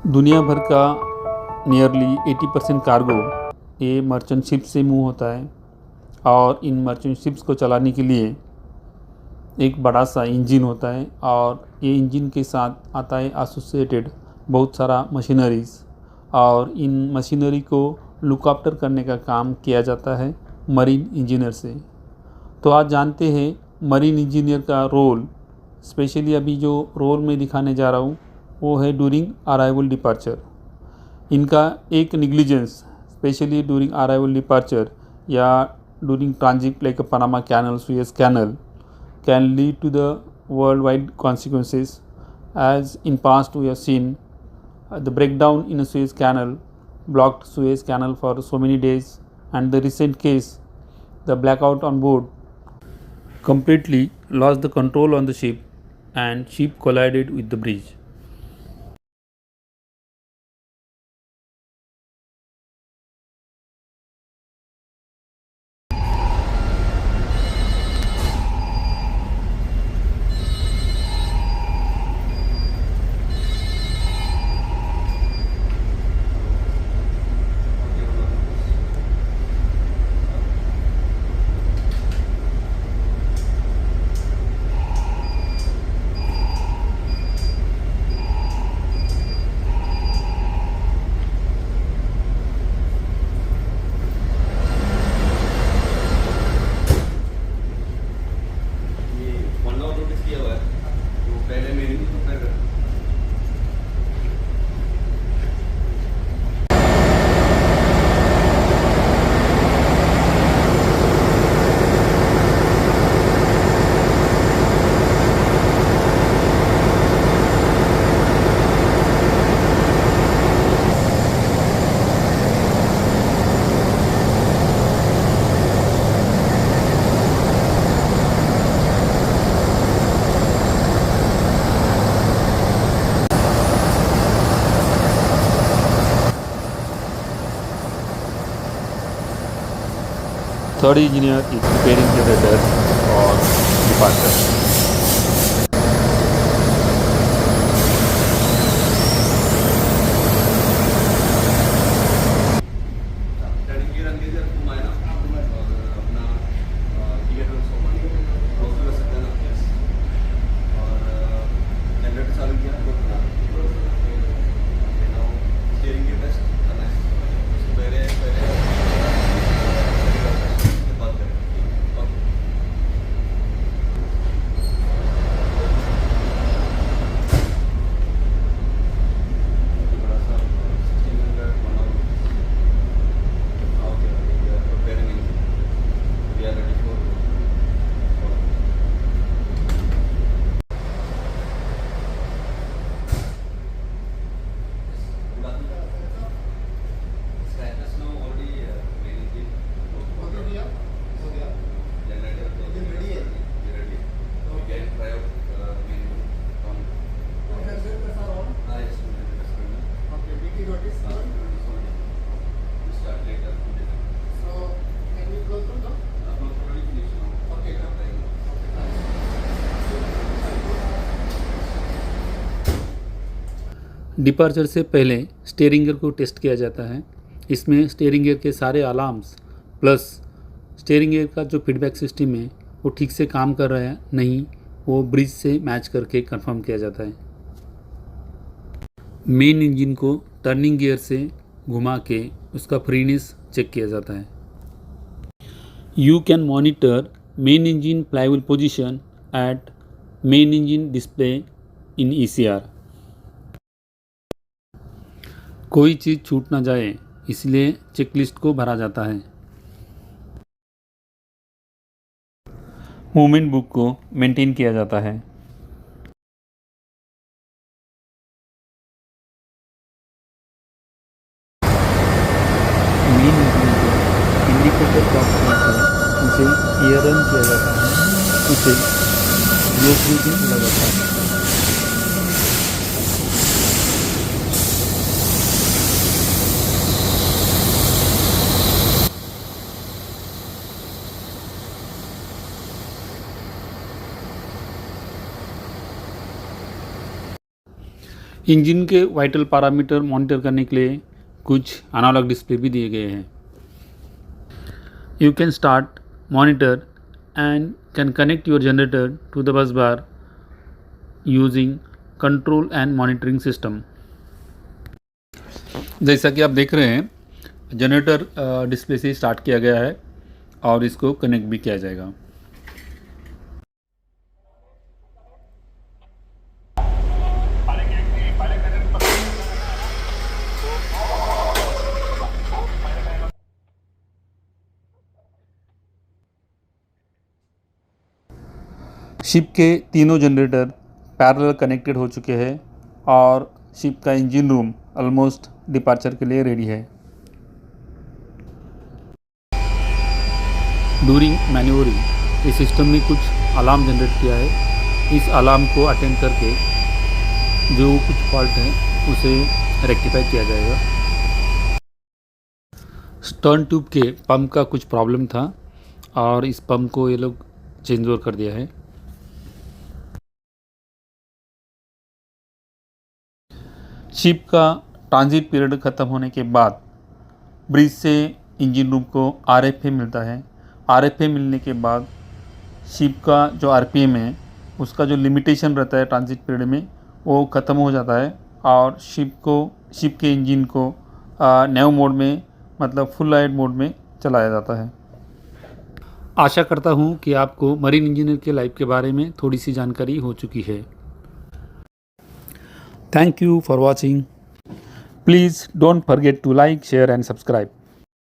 दुनिया भर का नियरली 80% कार्गो ये मर्चेंट शिप से मूव होता है और इन मर्चेंट शिप्स को चलाने के लिए एक बड़ा सा इंजन होता है और ये इंजन के साथ आता है एसोसिएटेड बहुत सारा मशीनरीज और इन मशीनरी को लुक आफ्टर करने का काम किया जाता है मरीन इंजीनियर से। तो आज जानते हैं मरीन इंजीनियर का रोल। स्पेशली अभी जो रोल में दिखाने जा रहा हूँ वो है ड्यूरिंग अराइवल डिपार्चर। इनका एक negligence especially during arrival departure या during transit like Panama canal, Suez canal can lead to the worldwide consequences. As in past we have seen the breakdown in a Suez Canal, blocked Suez Canal for so many days, and the recent case, the blackout on board completely lost the control on the ship and ship collided with the bridge. Third engineer is preparing the rudder for departure. Departure से पहले steering gear को test किया जाता है। इसमें steering gear के सारे alarms plus steering gear का जो फीडबैक सिस्टम है वो ठीक से काम कर रहा है नहीं, वो ब्रिज से मैच करके कंफर्म किया जाता है। मेन इंजन को टर्निंग गियर से घुमा के उसका फ्रीनेस चेक किया जाता है। You can monitor main engine flywheel position at main engine display in ECR। कोई चीज़ छूट ना जाए इसलिए चेकलिस्ट को भरा जाता है। मूवमेंट बुक को मेंटेन किया जाता है। मेन इंडिकेटर बॉक्स में से उसे एयर रन किया जाता है, उसे लो ब्रीथिंग बोला जाता है। इंजन के वाइटल पैरामीटर मॉनिटर करने के लिए कुछ एनालॉग डिस्प्ले भी दिए गए हैं। You can start monitor and can connect your generator to the bus bar using control and monitoring system. जैसा कि आप देख रहे हैं, जनरेटर डिस्प्ले से स्टार्ट किया गया है और इसको कनेक्ट भी किया जाएगा। शिप के तीनों जनरेटर पैरेलल कनेक्टेड हो चुके हैं और शिप का इंजन रूम ऑलमोस्ट डिपार्चर के लिए रेडी है। ड्यूरिंग मैन्यूवरिंग इस सिस्टम ने कुछ अलार्म जनरेट किया है। इस अलार्म को अटेंड करके जो कुछ फॉल्ट है उसे रेक्टिफाई किया जाएगा। स्टर्न ट्यूब के पंप का कुछ प्रॉब्लम था और इस पंप को ये लोग चेंज ओवर कर दिया है। शिप का ट्रांजिट पीरियड ख़त्म होने के बाद ब्रिज से इंजन रूम को RFA मिलता है। RFA मिलने के बाद शिप का जो RPM है उसका जो लिमिटेशन रहता है ट्रांजिट पीरियड में वो ख़त्म हो जाता है और शिप के इंजन को नेव मोड में मतलब फुल लाइट मोड में चलाया जाता है। आशा करता हूँ कि आपको मरीन इंजीनियर के लाइफ के बारे में थोड़ी सी जानकारी हो चुकी है। Thank you for watching. Please don't forget to like, share and subscribe.